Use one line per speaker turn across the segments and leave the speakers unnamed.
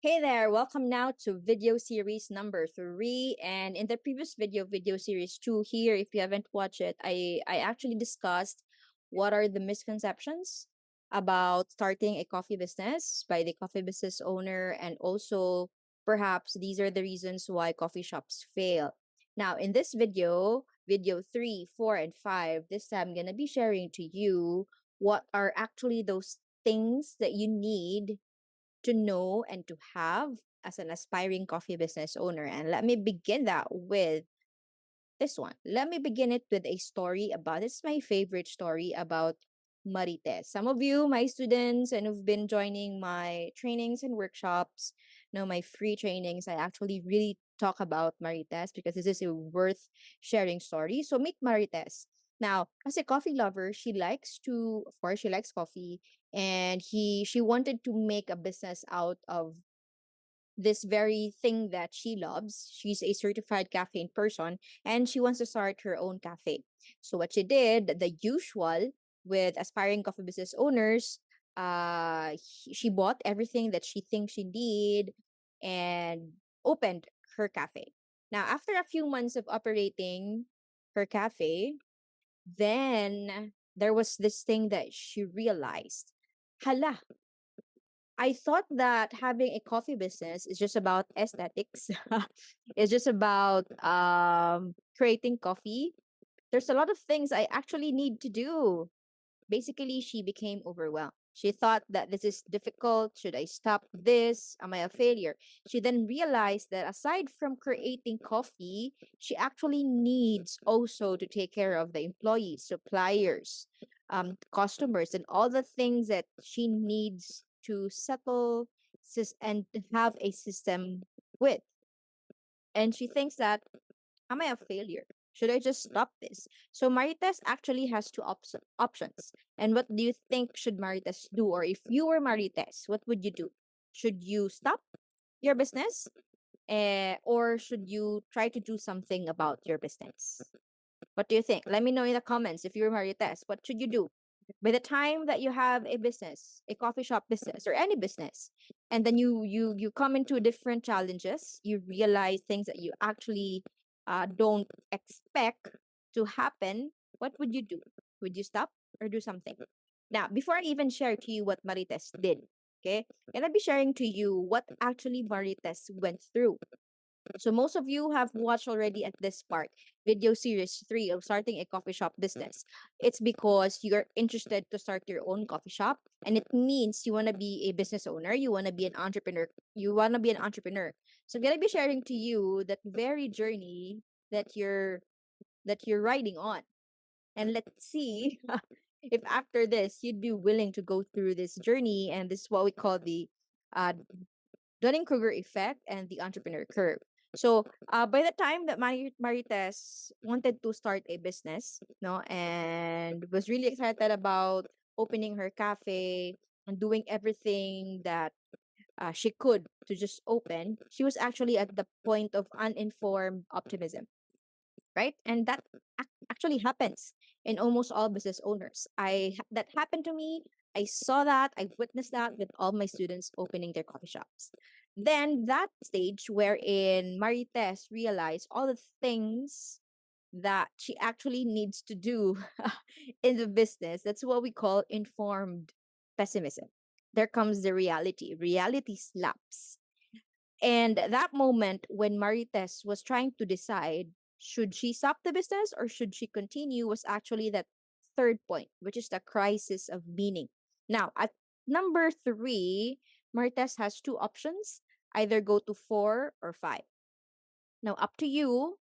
Hey there, welcome now to video series number 3. And in the previous video series 2 here, if you haven't watched it, I actually discussed what are the misconceptions about starting a coffee business by the coffee business owner, and also perhaps these are the reasons why coffee shops fail. Now, in this video 3, 4, and 5, this time I'm going to be sharing to you what are actually those things that you need to know and to have as an aspiring coffee business owner. And let me begin that with this one. Let me begin it with a story about it's my favorite story about Marites. Some of you, my students, and who've been joining my trainings and workshops, know my free trainings. I actually really talk about Marites because this is a worth sharing story. So meet Marites. Now, as a coffee lover, of course, she likes coffee, and she wanted to make a business out of this very thing that she loves. She's a certified caffeine person and she wants to start her own cafe. So what she did, the usual with aspiring coffee business owners, she bought everything that she thinks she need and opened her cafe. Now, after a few months of operating her cafe, then there was this thing that she realized. Hala, I thought that having a coffee business is just about aesthetics. It's just about creating coffee. There's a lot of things I actually need to do. Basically, she became overwhelmed. She thought that this is difficult. Should I stop this? Am I a failure? She then realized that aside from creating coffee, she actually needs also to take care of the employees, suppliers, customers, and all the things that she needs to settle and have a system with. And she thinks that, am I a failure? Should I just stop this? So Marites actually has two options. And what do you think should Marites do? Or if you were Marites, what would you do? Should you stop your business? Or should you try to do something about your business? What do you think? Let me know in the comments if you're Marites. What should you do? By the time that you have a business, a coffee shop business or any business, and then you come into different challenges, you realize things that you actually don't expect to happen, what would you do? Would you stop or do something? Now, before I even share to you what Marites did, okay, I'm gonna be sharing to you what actually Marites went through. So most of you have watched already at this part, video series 3 of starting a coffee shop business. It's because you're interested to start your own coffee shop, and it means you want to be a business owner, you want to be an entrepreneur, you want to be an entrepreneur. So I'm going to be sharing to you that very journey that you're riding on. And let's see if after this you'd be willing to go through this journey, and this is what we call the uh, Dunning-Kruger effect and the entrepreneur curve. So, by the time that Marites wanted to start a business, no, and was really excited about opening her cafe and doing everything that she could to just open, she was actually at the point of uninformed optimism, right? And that actually happens in almost all business owners. That happened to me. I saw that. I witnessed that with all my students opening their coffee shops. Then that stage wherein Marites realized all the things that she actually needs to do in the business. That's what we call informed pessimism. There comes the reality. Reality slaps. And that moment when Marites was trying to decide should she stop the business or should she continue was actually that third point, which is the crisis of meaning. Now, at number 3, Marites has two options, either go to 4 or 5. Now, up to you,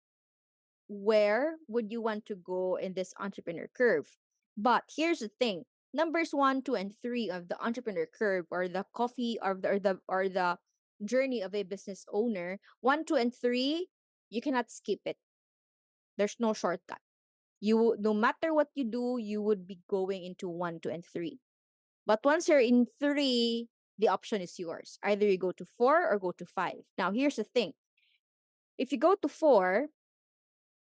where would you want to go in this entrepreneur curve? But here's the thing. Numbers 1, 2, and 3 of the entrepreneur curve, or the coffee or the journey of a business owner, 1, 2, and 3, you cannot skip it. There's no shortcut. No matter what you do, you would be going into 1, 2, and 3. But once you're in 3, the option is yours. Either you go to 4 or go to 5. Now, here's the thing. If you go to 4,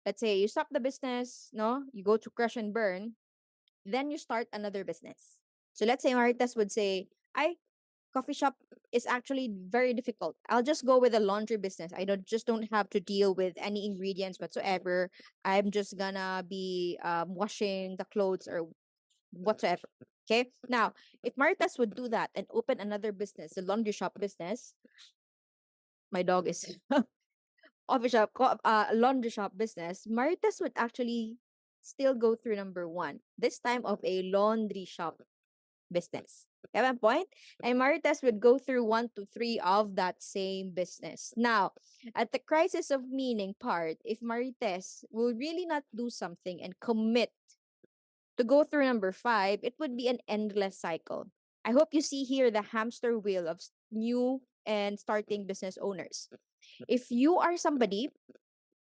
let's say you stop the business, no, you go to crash and burn, then you start another business. So let's say Maritas would say, I coffee shop is actually very difficult. I'll just go with a laundry business. I don't have to deal with any ingredients whatsoever. I'm just gonna be washing the clothes or whatsoever. Okay. Now, if Maritas would do that and open another business, a laundry shop business, my dog is laundry shop business, Maritas would actually still go through number one. This time of a laundry shop business. Get my point? And Marites would go through 1 to 3 of that same business. Now, at the crisis of meaning part, if Marites will really not do something and commit to go through number 5, it would be an endless cycle. I hope you see here the hamster wheel of new and starting business owners. If you are somebody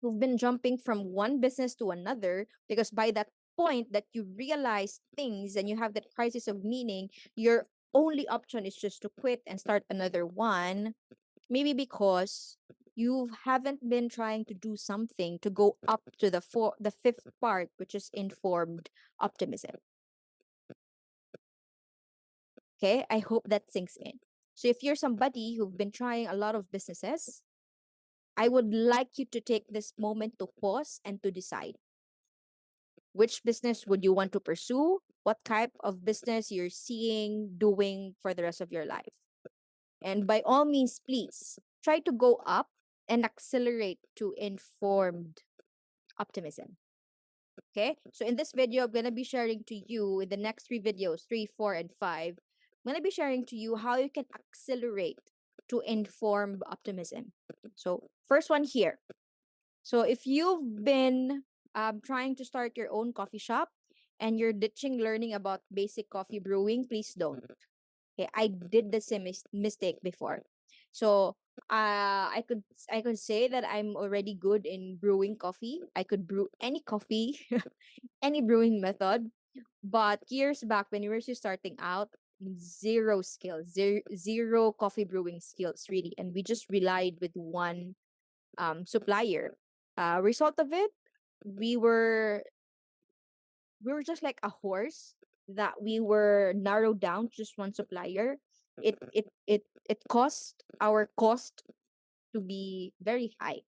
who've been jumping from one business to another, because by that point that you realize things and you have that crisis of meaning, your only option is just to quit and start another one. Maybe because you haven't been trying to do something to go up to the fifth part, which is informed optimism. Okay, I hope that sinks in. So if you're somebody who've been trying a lot of businesses, I would like you to take this moment to pause and to decide which business would you want to pursue, what type of business you're seeing doing for the rest of your life. And by all means, please try to go up and accelerate to informed optimism. Okay, so in this video, I'm going to be sharing to you in the next 3 videos, 3, 4, and 5. I'm going to be sharing to you how you can accelerate to informed optimism. So, first one here. So, if you've been trying to start your own coffee shop and you're ditching learning about basic coffee brewing, please don't. Okay, I did the same mistake before. So, I could say that I'm already good in brewing coffee. I could brew any coffee, any brewing method. But years back when we were just starting out, zero skills, zero coffee brewing skills really, and we just relied with one supplier. Result of it, we were we were just like a horse that we were narrowed down to just one supplier. It cost our cost to be very high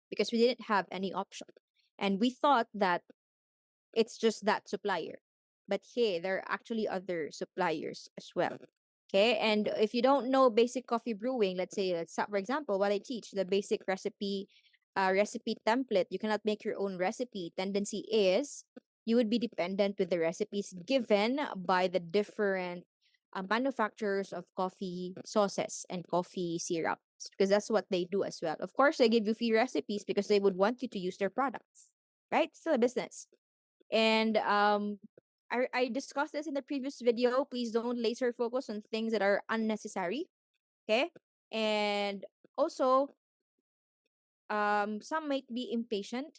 because we didn't have any option, and we thought that it's just that supplier. But hey, there are actually other suppliers as well. Okay, and if you don't know basic coffee brewing, for example, what I teach, the basic recipe template, you cannot make your own recipe. Tendency is you would be dependent with the recipes given by the different manufacturers of coffee sauces and coffee syrups, because that's what they do as well. Of course, they give you free recipes because they would want you to use their products, right? Still a business. And I discussed this in the previous video. Please don't laser focus on things that are unnecessary. Okay. And also, some might be impatient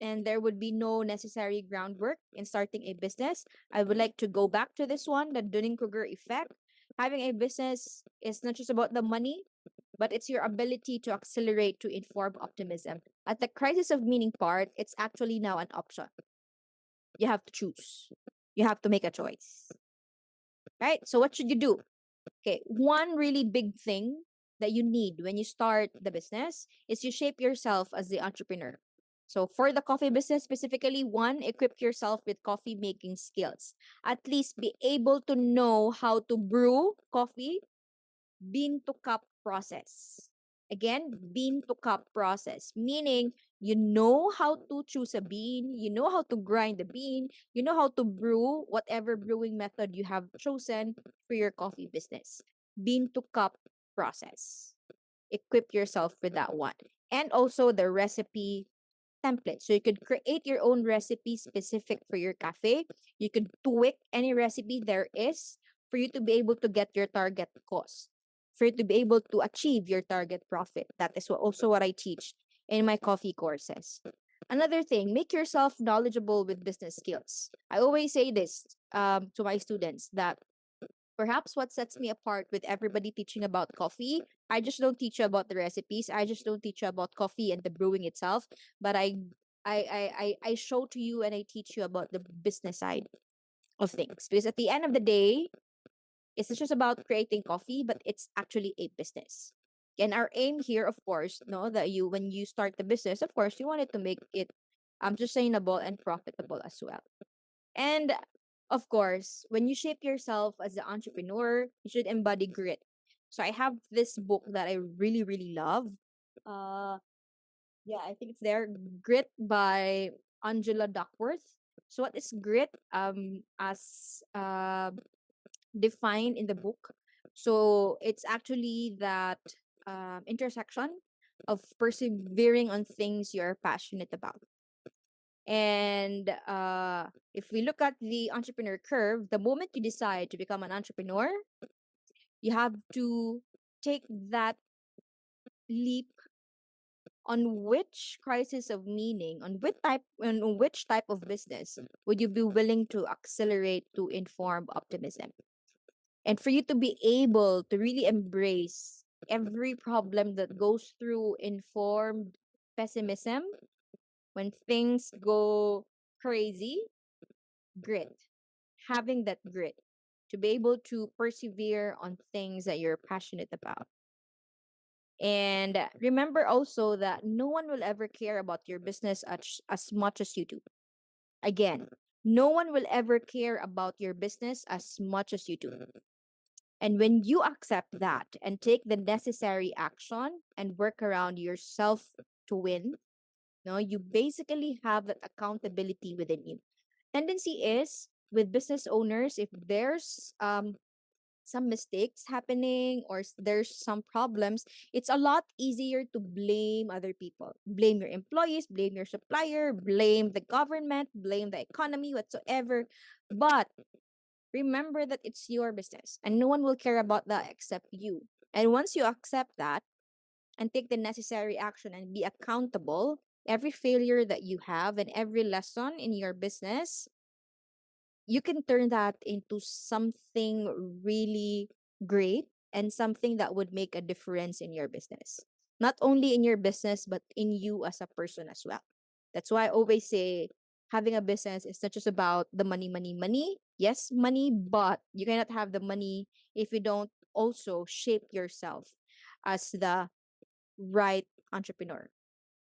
and there would be no necessary groundwork in starting a business. I would like to go back to this one, the Dunning-Kruger effect. Having a business is not just about the money, but it's your ability to accelerate to inform optimism. At the crisis of meaning part, it's actually now an option. You have to choose. You have to make a choice. Right? So what should you do? Okay, one really big thing that you need when you start the business is you shape yourself as the entrepreneur. So for the coffee business specifically, one, equip yourself with coffee making skills. At least be able to know how to brew coffee, bean to cup process. Again, bean to cup process, meaning you know how to choose a bean, you know how to grind the bean, you know how to brew whatever brewing method you have chosen for your coffee business. Bean to cup process. Equip yourself with that one. And also the recipe template. So you could create your own recipe specific for your cafe. You could tweak any recipe there is for you to be able to get your target cost, for you to be able to achieve your target profit. That is also what I teach in my coffee courses. Another thing, make yourself knowledgeable with business skills. I always say this to my students that perhaps what sets me apart with everybody teaching about coffee, I just don't teach you about the recipes. I just don't teach you about coffee and the brewing itself, but I show to you and I teach you about the business side of things. Because at the end of the day, It's not just about creating coffee, but it's actually a business. And our aim here, of course, no, that you when you start the business, of course, you wanted to make it sustainable and profitable as well. And of course, when you shape yourself as an entrepreneur, you should embody grit. So I have this book that I really, really love. Uh yeah, I think it's there. Grit by Angela Duckworth. So what is grit? As defined in the book. So it's actually that intersection of persevering on things you're passionate about. And if we look at the entrepreneur curve, the moment you decide to become an entrepreneur, you have to take that leap on which crisis of meaning, on which type of business would you be willing to accelerate to inform optimism. And for you to be able to really embrace every problem that goes through informed pessimism, when things go crazy, grit, having that grit to be able to persevere on things that you're passionate about. And remember also that no one will ever care about your business as much as you do. Again, no one will ever care about your business as much as you do. And when you accept that and take the necessary action and work around yourself to win, no, you basically have that accountability within you. Tendency is with business owners, if there's some mistakes happening or there's some problems, it's a lot easier to blame other people. Blame your employees, blame your supplier, blame the government, blame the economy, whatsoever. But remember that it's your business and no one will care about that except you. And once you accept that and take the necessary action and be accountable, every failure that you have and every lesson in your business, you can turn that into something really great and something that would make a difference in your business. Not only in your business, but in you as a person as well. That's why I always say having a business is not just about the money, money, money. Yes, money, but you cannot have the money if you don't also shape yourself as the right entrepreneur.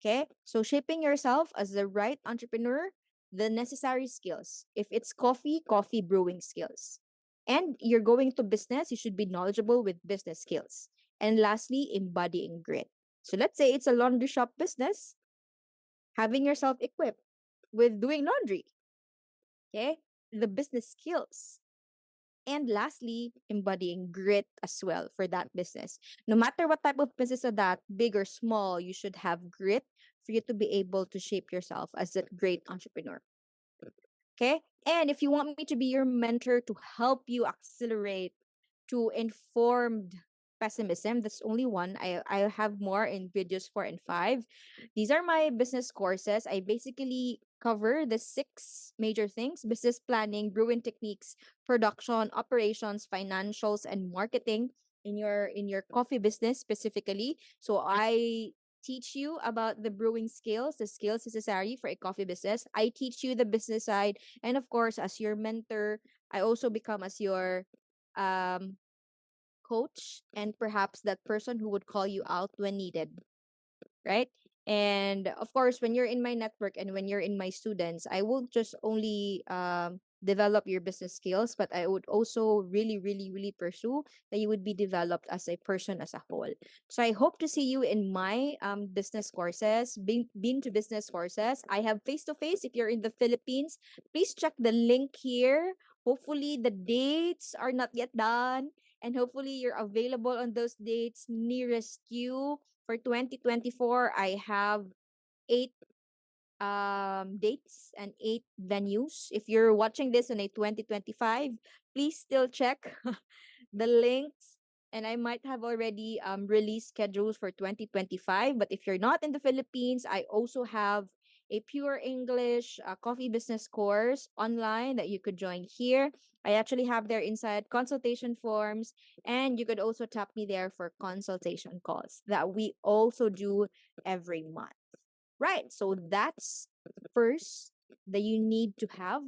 Okay. So shaping yourself as the right entrepreneur, the necessary skills. If it's coffee, coffee brewing skills. And you're going to business, you should be knowledgeable with business skills. And lastly, embodying grit. So let's say it's a laundry shop business, having yourself equipped with doing laundry. Okay. The business skills. And lastly, embodying grit as well for that business. No matter what type of business of that, big or small, you should have grit for you to be able to shape yourself as a great entrepreneur. Okay. And if you want me to be your mentor to help you accelerate to informed pessimism, that's only one. I have more in videos 4 and 5. These are my business courses. I basically cover the 6 major things: business planning, brewing techniques, production, operations, financials, and marketing in your coffee business specifically. So I teach you about the brewing skills, the skills necessary for a coffee business. I teach you the business side. And of course, as your mentor, I also become as your um, coach and perhaps that person who would call you out when needed, right? And of course, when you're in my network and when you're in my students, I will just only develop your business skills, but I would also really, really, really pursue that you would be developed as a person as a whole. So I hope to see you in my business courses, been to business courses. I have face to face. If you're in the Philippines, please check the link here. Hopefully, the dates are not yet done. And hopefully, you're available on those dates nearest you for 2024. I have 8 dates and 8 venues. If you're watching this on a 2025, please still check the links. And I might have already released schedules for 2025. But if you're not in the Philippines, I also have a pure English coffee business course online that you could join here. I actually have there inside consultation forms, and you could also tap me there for consultation calls that we also do every month. Right. So that's first that you need to have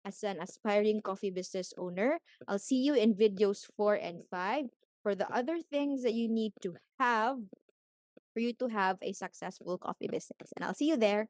as an aspiring coffee business owner. I'll see you in videos 4 and 5 for the other things that you need to have for you to have a successful coffee business. And I'll see you there.